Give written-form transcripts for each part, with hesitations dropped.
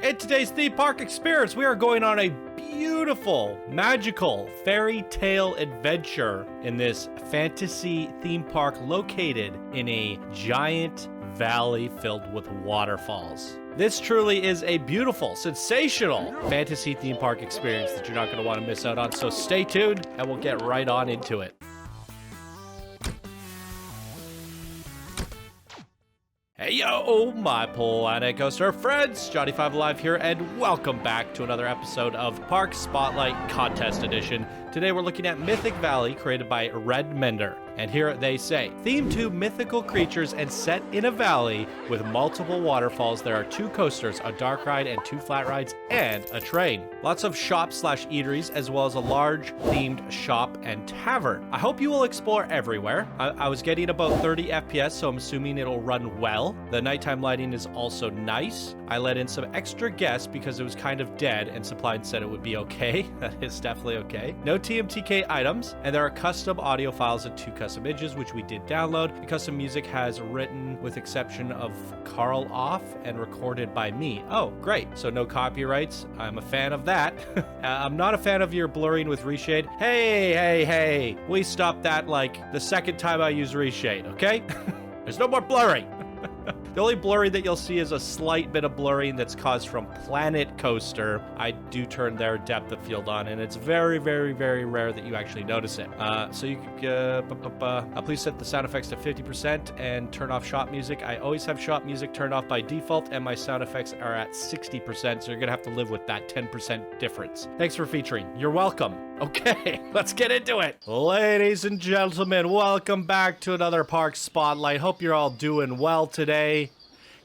In today's theme park experience, we are going on a beautiful, magical fairy tale adventure in this fantasy theme park located in a giant valley filled with waterfalls. This truly is a beautiful, sensational fantasy theme park experience that you're not going to want to miss out on, so stay tuned and we'll get right on into it. Hey yo, my Planet Coaster friends, Johnny5 Alive here, and welcome back to another episode of Park Spotlight Contest Edition. Today we're looking at Mythic Valley, created by Red Mender. And here they say, themed to mythical creatures and set in a valley with multiple waterfalls, there are 2 coasters, a dark ride and 2 flat rides, and a train. Lots of shops/eateries, as well as a large themed shop and tavern. I hope you will explore everywhere. I was getting about 30 FPS, so I'm assuming it'll run well. The nighttime lighting is also nice. I let in some extra guests because it was kind of dead, and Supplied said it would be okay. That is definitely okay. No TMTK items, and there are custom audio files and 2 custom images, which we did download. The custom music has written with exception of Carl Off and recorded by me. Oh, great. So no copyrights. I'm a fan of that. I'm not a fan of your blurring with reshade. Hey. We stopped that like the second time I use reshade, okay? There's no more blurring. The only blurring that you'll see is a slight bit of blurring that's caused from Planet Coaster. I do turn their depth of field on, and it's very, very, very rare that you actually notice it. So you could, please set the sound effects to 50% and turn off shop music. I always have shop music turned off by default, and my sound effects are at 60%, so you're gonna have to live with that 10% difference. Thanks for featuring. You're welcome. Okay, let's get into it. Ladies and gentlemen, welcome back to another Park Spotlight. Hope you're all doing well today.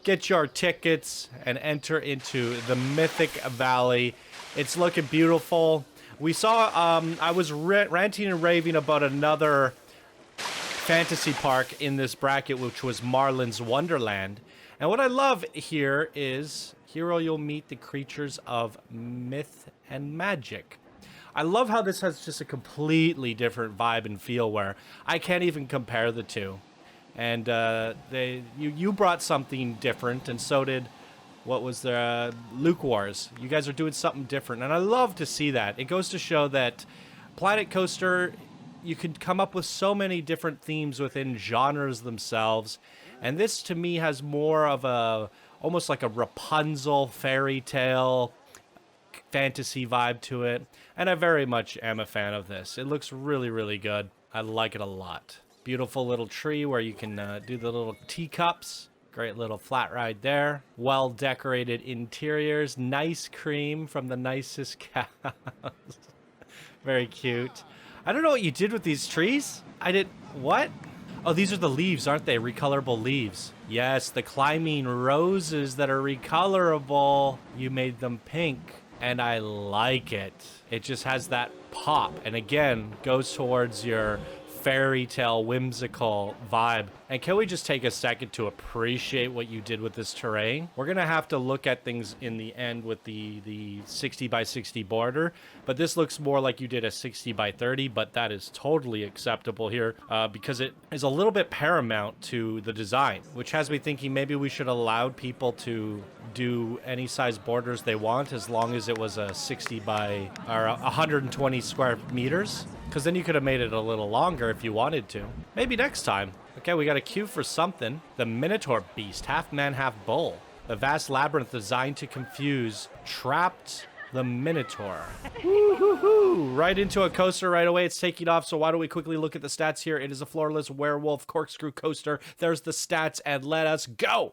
Get your tickets and enter into the Mythic Valley. It's looking beautiful. We saw, I was ranting and raving about another fantasy park in this bracket, which was Marlin's Wonderland. And what I love here is, here you'll meet the creatures of myth and magic. I love how this has just a completely different vibe and feel where I can't even compare the two. And you brought something different, and so did, what was the Luke Wars. You guys are doing something different, and I love to see that. It goes to show that Planet Coaster, you can come up with so many different themes within genres themselves, and this to me has more of a, almost like a Rapunzel fairy tale fantasy vibe to it, and I very much am a fan of this. It looks really, really good. I like it a lot. Beautiful little tree where you can do the little teacups. Great little flat ride there. Well decorated interiors. Nice cream from the nicest cows. Very cute. I don't know what you did with these trees. What? Oh, these are the leaves, aren't they? Recolorable leaves. Yes, the climbing roses that are recolorable. You made them pink, and I like it. It just has that pop, and again, goes towards your fairy tale whimsical vibe. And can we just take a second to appreciate what you did with this terrain? We're gonna have to look at things in the end with the 60 by 60 border, but this looks more like you did a 60 by 30, but that is totally acceptable here because it is a little bit paramount to the design, which has me thinking maybe we should allow people to do any size borders they want as long as it was a 60 by or 120 square meters, because then you could have made it a little longer if you wanted to. Maybe next time. Okay, we got a cue for something. The Minotaur beast, half man, half bull. The vast labyrinth designed to confuse trapped the Minotaur. Woo-hoo-hoo. Right into a coaster right away. It's taking off, so why don't we quickly look at the stats here. It is a floorless werewolf corkscrew coaster. There's the stats, and let us go.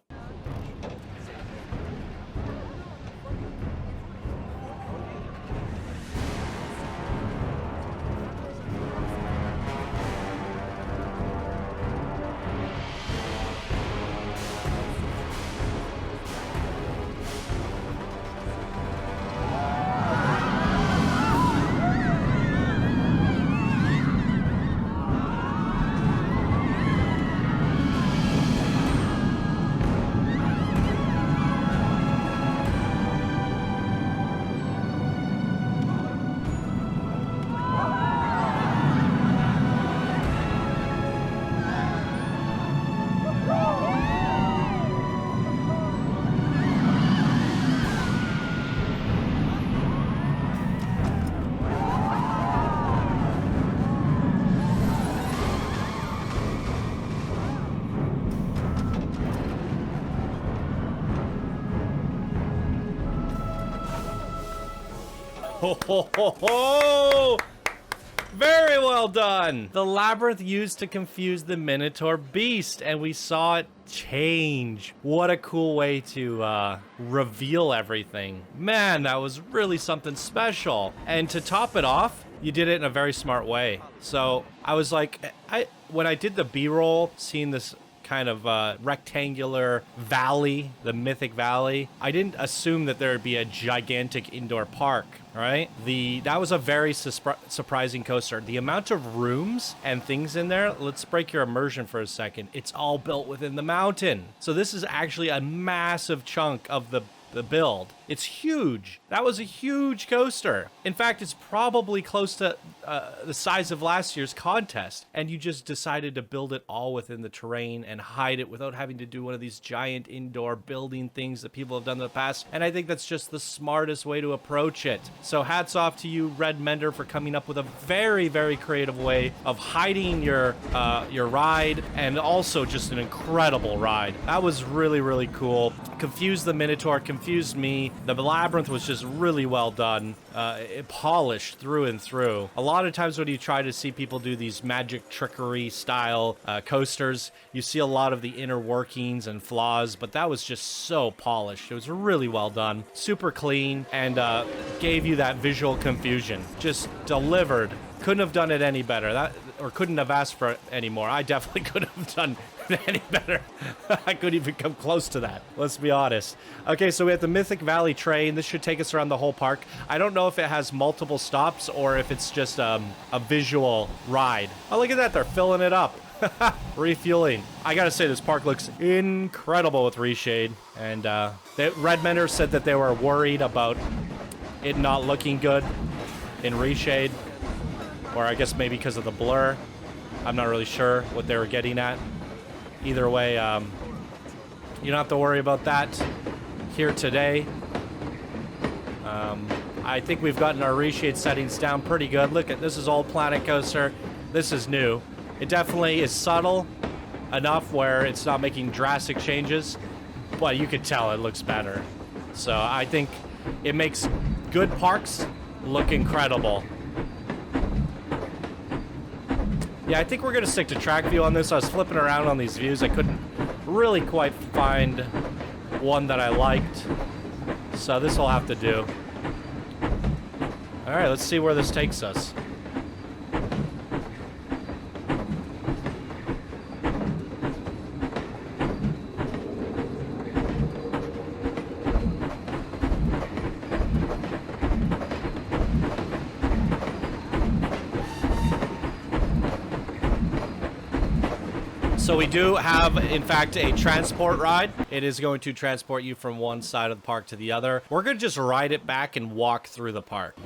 Ho, ho, ho, ho! Very well done. The labyrinth used to confuse the Minotaur beast, and we saw it change. What a cool way to reveal everything. Man, that was really something special. And to top it off, you did it in a very smart way. So I was like, when I did the B-roll, seeing this kind of rectangular valley, the Mythic Valley, I didn't assume that there would be a gigantic indoor park, right? That was a very surprising coaster. The amount of rooms and things in there, let's break your immersion for a second. It's all built within the mountain. So this is actually a massive chunk of the build. It's huge. That was a huge coaster. In fact, it's probably close to the size of last year's contest. And you just decided to build it all within the terrain and hide it without having to do one of these giant indoor building things that people have done in the past. And I think that's just the smartest way to approach it. So hats off to you, Red Mender, for coming up with a very, very creative way of hiding your ride, and also just an incredible ride. That was really, really cool. Confused the Minotaur, confused me. The labyrinth was just really well done. It polished through and through. A lot of times when you try to see people do these magic trickery style coasters, you see a lot of the inner workings and flaws, but that was just so polished. It was really well done, super clean, and gave you that visual confusion. Just delivered. Couldn't have done it any better. Or couldn't have asked for it anymore. I definitely could have done any better. I couldn't even come close to that. Let's be honest. Okay, so we have the Mythic Valley train. This should take us around the whole park. I don't know if it has multiple stops or if it's just a visual ride. Oh, look at that. They're filling it up. Refueling. I gotta say, this park looks incredible with reshade. And Red Mender said that they were worried about it not looking good in reshade. Or I guess maybe because of the blur. I'm not really sure what they were getting at. Either way, you don't have to worry about that here today. I think we've gotten our reshade settings down pretty good. Look at this, is old Planet Coaster. This is new. It definitely is subtle enough where it's not making drastic changes, but you can tell it looks better. So I think it makes good parks look incredible. Yeah, I think we're going to stick to track view on this. I was flipping around on these views. I couldn't really quite find one that I liked. So this will have to do. All right, let's see where this takes us. So we do have, in fact, a transport ride. It is going to transport you from one side of the park to the other. We're going to just ride it back and walk through the park.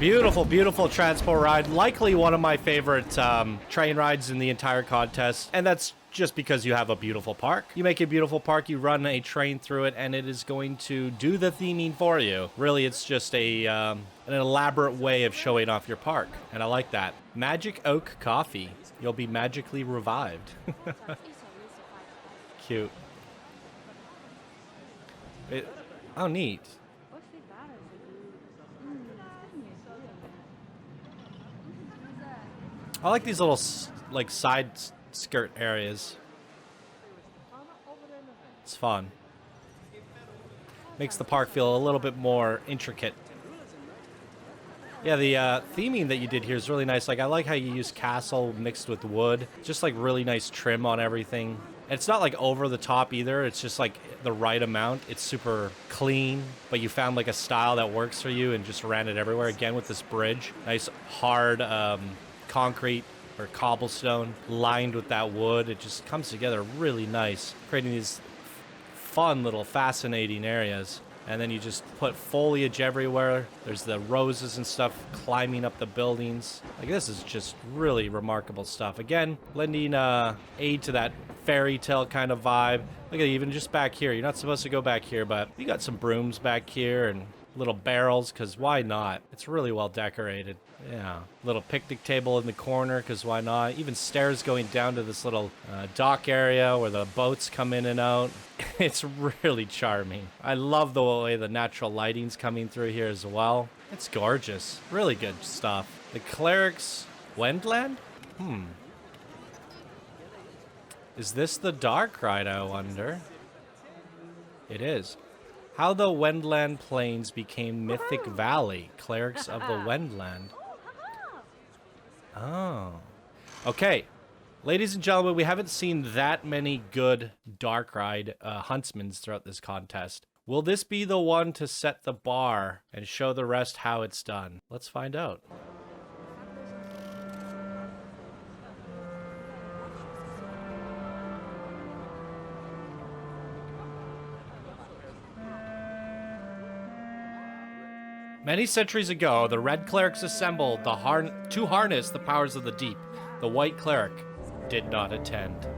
Beautiful, beautiful transport ride. Likely one of my favorite train rides in the entire contest. And that's just because you have a beautiful park. You make a beautiful park, you run a train through it, and it is going to do the theming for you. Really, it's just an elaborate way of showing off your park. And I like that. Magic Oak Coffee. You'll be magically revived. Cute. Oh, neat. I like these little, like, side skirt areas. It's fun. Makes the park feel a little bit more intricate. Yeah, the theming that you did here is really nice. Like, I like how you use castle mixed with wood. Just, like, really nice trim on everything. It's not like over the top either. It's just like the right amount. It's super clean, but you found like a style that works for you and just ran it everywhere. Again with this bridge, nice hard concrete or cobblestone lined with that wood. It just comes together really nice, creating these fun little fascinating areas. And then you just put foliage everywhere. There's the roses and stuff climbing up the buildings. Like, this is just really remarkable stuff. Again, lending aid to that fairy tale kind of vibe. Look at even just back here. You're not supposed to go back here, but you got some brooms back here and little barrels, because why not? It's really well decorated. Yeah. Little picnic table in the corner, because why not? Even stairs going down to this little dock area where the boats come in and out. It's really charming. I love the way the natural lighting's coming through here as well. It's gorgeous. Really good stuff. The Cleric's Wendland? Is this the dark ride, I wonder? It is. How the Wendland Plains became Mythic Valley. Clerics of the Wendland. Oh. Okay. Ladies and gentlemen, we haven't seen that many good dark ride huntsmans throughout this contest. Will this be the one to set the bar and show the rest how it's done? Let's find out. Many centuries ago, the red clerics assembled to harness the powers of the deep. The white cleric did not attend.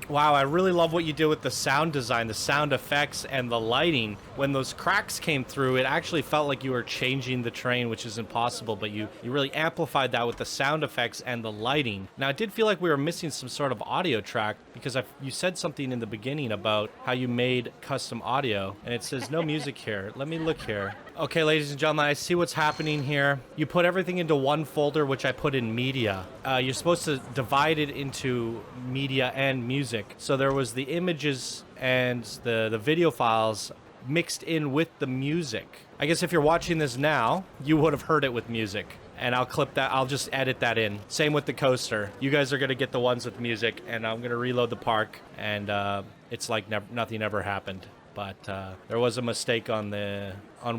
Wow, I really love what you did with the sound design, the sound effects, and the lighting. When those cracks came through, it actually felt like you were changing the train, which is impossible, but you really amplified that with the sound effects and the lighting. Now, it did feel like we were missing some sort of audio track, because you said something in the beginning about how you made custom audio, and it says no music here. Let me look here. Okay, ladies and gentlemen, I see what's happening here. You put everything into one folder, which I put in media. You're supposed to divide it into media and music. So there was the images and the video files mixed in with the music. I guess if you're watching this now, you would have heard it with music. And I'll clip that. I'll just edit that in. Same with the coaster. You guys are going to get the ones with music, and I'm going to reload the park, and it's like nothing ever happened. But there was a mistake on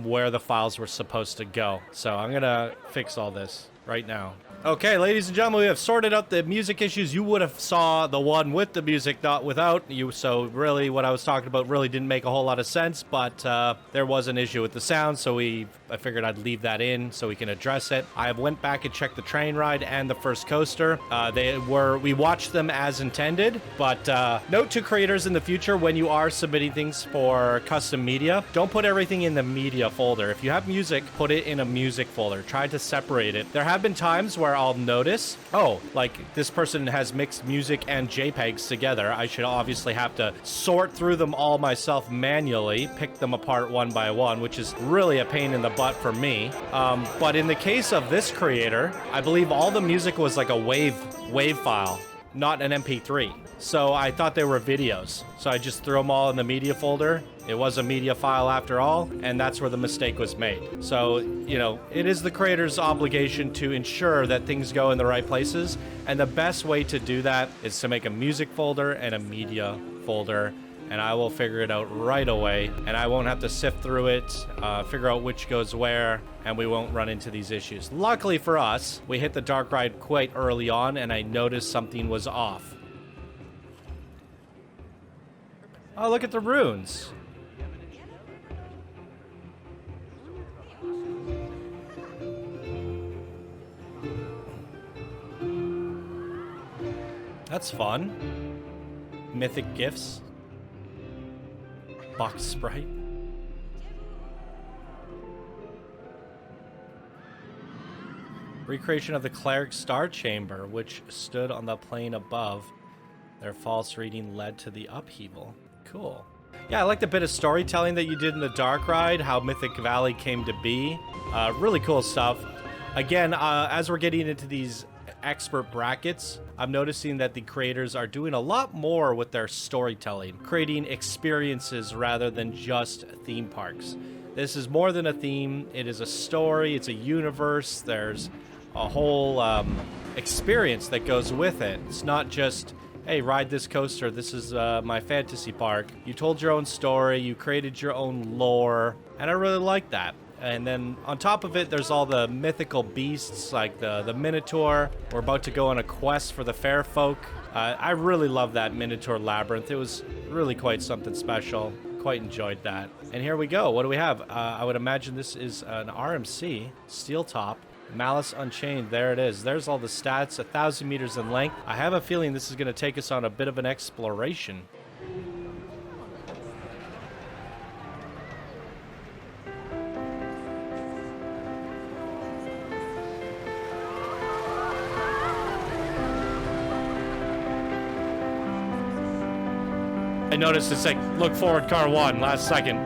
where the files were supposed to go. So I'm going to fix all this right now. Okay, ladies and gentlemen, we have sorted out the music issues. You would have saw the one with the music, not without you. So really, what I was talking about really didn't make a whole lot of sense, but there was an issue with the sound, so I figured I'd leave that in so we can address it. I went back and checked the train ride and the first coaster. We watched them as intended, but note to creators in the future, when you are submitting things for custom media, don't put everything in the media folder. If you have music, put it in a music folder. Try to separate it. There have been times where I'll notice, oh, like this person has mixed music and JPEGs together. I should obviously have to sort through them all myself manually, pick them apart one by one, which is really a pain in the butt for me. But in the case of this creator, I believe all the music was like a wave file, not an MP3. So I thought they were videos. So I just threw them all in the media folder. It was a media file after all, and that's where the mistake was made. So, you know, it is the creator's obligation to ensure that things go in the right places. And the best way to do that is to make a music folder and a media folder. And I will figure it out right away. And I won't have to sift through it, figure out which goes where, and we won't run into these issues. Luckily for us, we hit the dark ride quite early on, and I noticed something was off. Oh, look at the runes. That's fun. Mythic gifts. Box sprite. Recreation of the Cleric's Star Chamber, which stood on the plane above. Their false reading led to the upheaval. Cool. Yeah, I like the bit of storytelling that you did in the Dark Ride, how Mythic Valley came to be. Really cool stuff. Again, as we're getting into these expert brackets, I'm noticing that the creators are doing a lot more with their storytelling, creating experiences rather than just theme parks. This is more than a theme. It is a story. It's a universe. There's a whole experience that goes with it. It's not just, hey, ride this coaster. This is my fantasy park. You told your own story. You created your own lore. And I really like that. And then on top of it, there's all the mythical beasts like the Minotaur. We're about to go on a quest for the fair folk. I really love that Minotaur labyrinth. It was really quite something special. Quite enjoyed that. And here we go. What do we have? I would imagine this is an RMC, steel top. Malice Unchained, there it is. There's all the stats, 1,000 meters in length. I have a feeling this is going to take us on a bit of an exploration. I noticed it's like, look forward car 1, last second.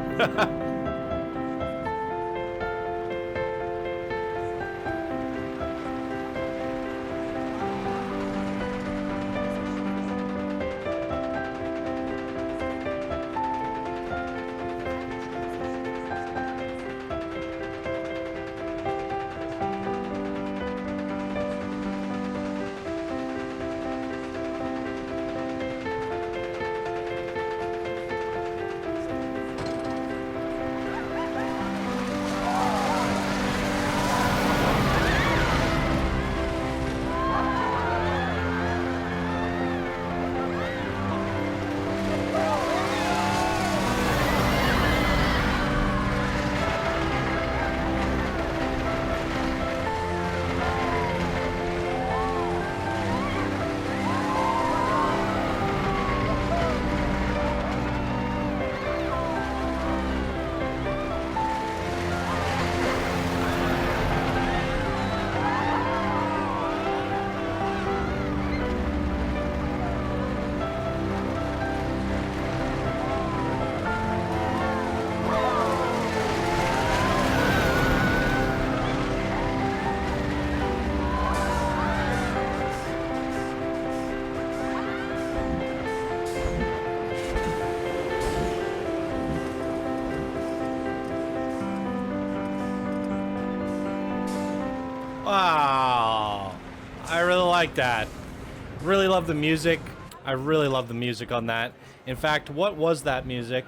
Wow. I really like that. Really love the music. I really love the music on that. In fact, what was that music?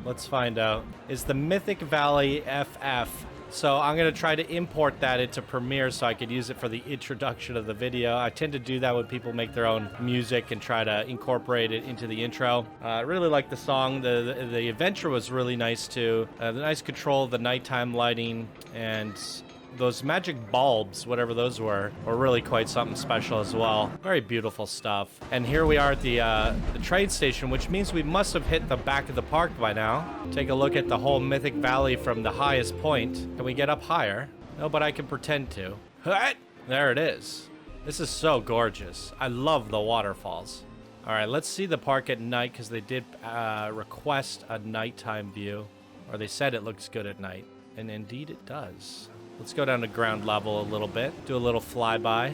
Let's find out. It's the Mythic Valley FF So I'm going to try to import that into Premiere so I could use it for the introduction of the video. I tend to do that when people make their own music and try to incorporate it into the intro. I really like the song. The adventure was really nice too. The nice control of the nighttime lighting, and those magic bulbs, whatever those were really quite something special as well. Very beautiful stuff. And here we are at the train station, which means we must have hit the back of the park by now. Take a look at the whole Mythic Valley from the highest point. Can we get up higher? No, but I can pretend to. There it is. This is so gorgeous. I love the waterfalls. All right, let's see the park at night, because they did request a nighttime view, or they said it looks good at night, and indeed it does. Let's go down to ground level a little bit, do a little flyby.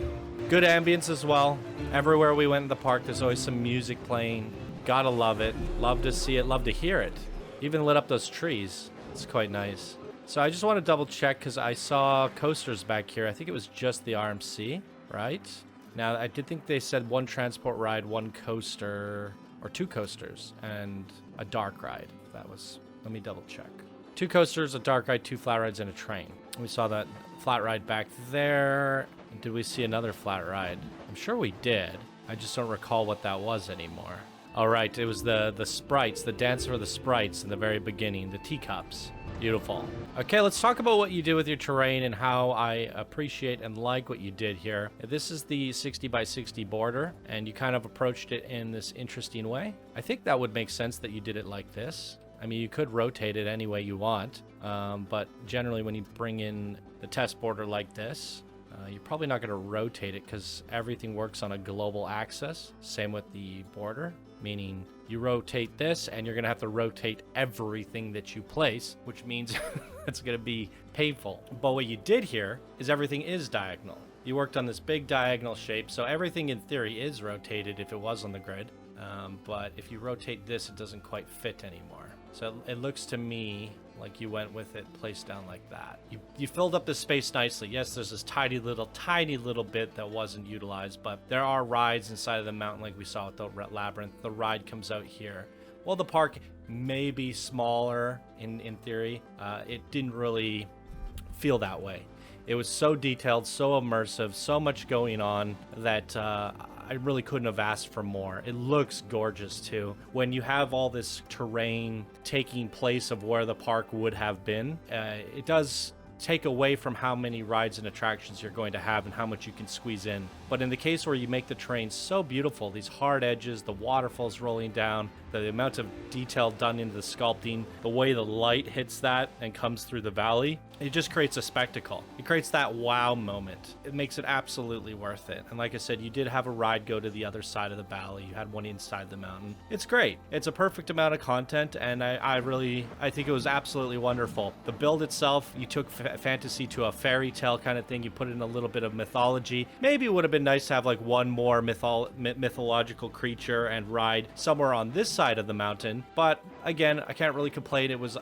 Good ambience as well. Everywhere we went in the park, there's always some music playing. Gotta love it. Love to see it, love to hear it. Even lit up those trees. It's quite nice. So I just want to double check, because I saw coasters back here. I think it was just the RMC, right? Now, I did think they said one transport ride, one coaster, or two coasters, and a dark ride. That was, let me double check. 2 coasters, a dark ride, 2 flat rides, and a train. We saw that flat ride back there. Did we see another flat ride? I'm sure we did. I just don't recall what that was anymore. All right, it was the sprites, the dance for the sprites in the very beginning, the teacups. Beautiful. Okay, let's talk about what you did with your terrain and how I appreciate and like what you did here. This is the 60 by 60 border, and you kind of approached it in this interesting way. I think that would make sense that you did it like this. I mean, you could rotate it any way you want, but generally when you bring in the test border like this, you're probably not going to rotate it because everything works on a global axis. Same with the border, meaning you rotate this and you're going to have to rotate everything that you place, which means it's going to be painful. But what you did here is everything is diagonal. You worked on this big diagonal shape, so everything in theory is rotated if it was on the grid. But if you rotate this, it doesn't quite fit anymore. So it looks to me like you went with it placed down like that. You filled up the space nicely. Yes, there's this tiny little bit that wasn't utilized, but there are rides inside of the mountain like we saw with the labyrinth. The ride comes out here. Well, the park may be smaller in theory. It didn't really feel that way. It was so detailed, so immersive, so much going on that I really couldn't have asked for more. It looks gorgeous too. When you have all this terrain taking place of where the park would have been, it does take away from how many rides and attractions you're going to have and how much you can squeeze in. But in the case where you make the terrain so beautiful, these hard edges, the waterfalls rolling down, the amount of detail done into the sculpting, the way the light hits that and comes through the valley, it just creates a spectacle. It creates that wow moment. It makes it absolutely worth it. And like I said, you did have a ride go to the other side of the valley. You had one inside the mountain. It's great. It's a perfect amount of content, and I think it was absolutely wonderful. The build itself, you took fantasy to a fairy tale kind of thing. You put in a little bit of mythology. Maybe it would have been nice to have like one more mythological creature and ride somewhere on this side of the mountain. But again, I can't really complain. It was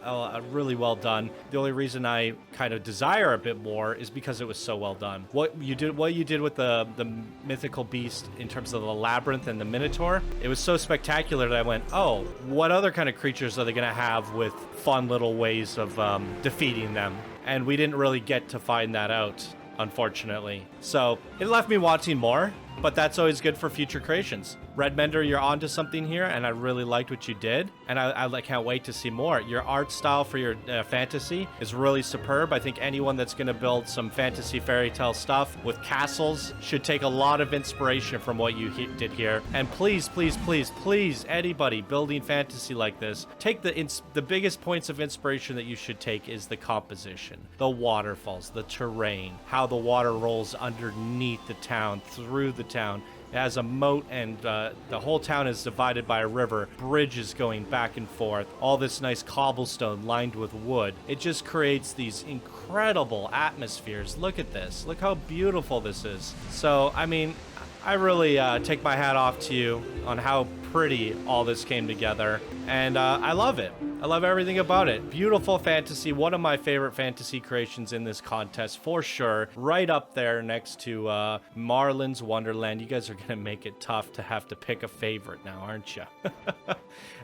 really well done. The only reason I kind of desire a bit more is because it was so well done. What you did with the mythical beast in terms of the labyrinth and the Minotaur, it was so spectacular that I went, oh, what other kind of creatures are they going to have with fun little ways of defeating them? And we didn't really get to find that out, unfortunately. So it left me wanting more, but that's always good for future creations. Red Mender, you're onto something here, and I really liked what you did, and I can't wait to see more. Your art style for your fantasy is really superb. I think anyone that's going to build some fantasy fairy tale stuff with castles should take a lot of inspiration from what you did here. And please, please, please, please, anybody building fantasy like this, take the biggest points of inspiration that you should take is the composition, the waterfalls, the terrain, how the water rolls underneath the town, through the town. It has a moat, and the whole town is divided by a river, bridges going back and forth, all this nice cobblestone lined with wood. It just creates these incredible atmospheres. Look at this. Look how beautiful this is. So, I mean, I really take my hat off to you on how pretty all this came together, and I love it. I love everything about it. Beautiful fantasy. One of my favorite fantasy creations in this contest for sure. Right up there next to Marlin's Wonderland. You guys are going to make it tough to have to pick a favorite now, aren't you?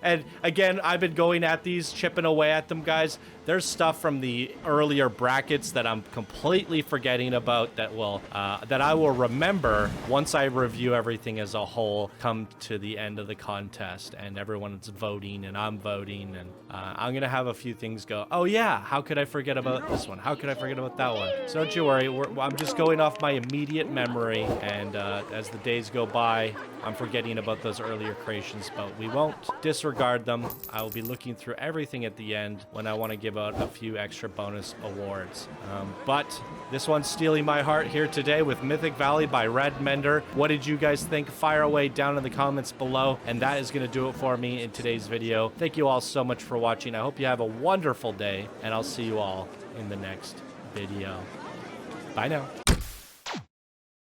And again, I've been going at these, chipping away at them, guys. There's stuff from the earlier brackets that I'm completely forgetting about that I will remember once I review everything as a whole come to the end of the contest and everyone's voting and I'm voting, and I'm gonna have a few things go, oh yeah, how could I forget about this one? How could I forget about that one? So don't you worry, I'm just going off my immediate memory, and as the days go by, I'm forgetting about those earlier creations, but we won't disregard them. I will be looking through everything at the end when I want to give out a few extra bonus awards. But this one's stealing my heart here today with Mythic Valley by Red Mender. What did you guys think? Fire away down in the comments below, and that is going to do it for me in today's video. Thank you all so much for watching. I hope you have a wonderful day, and I'll see you all in the next video. Bye now.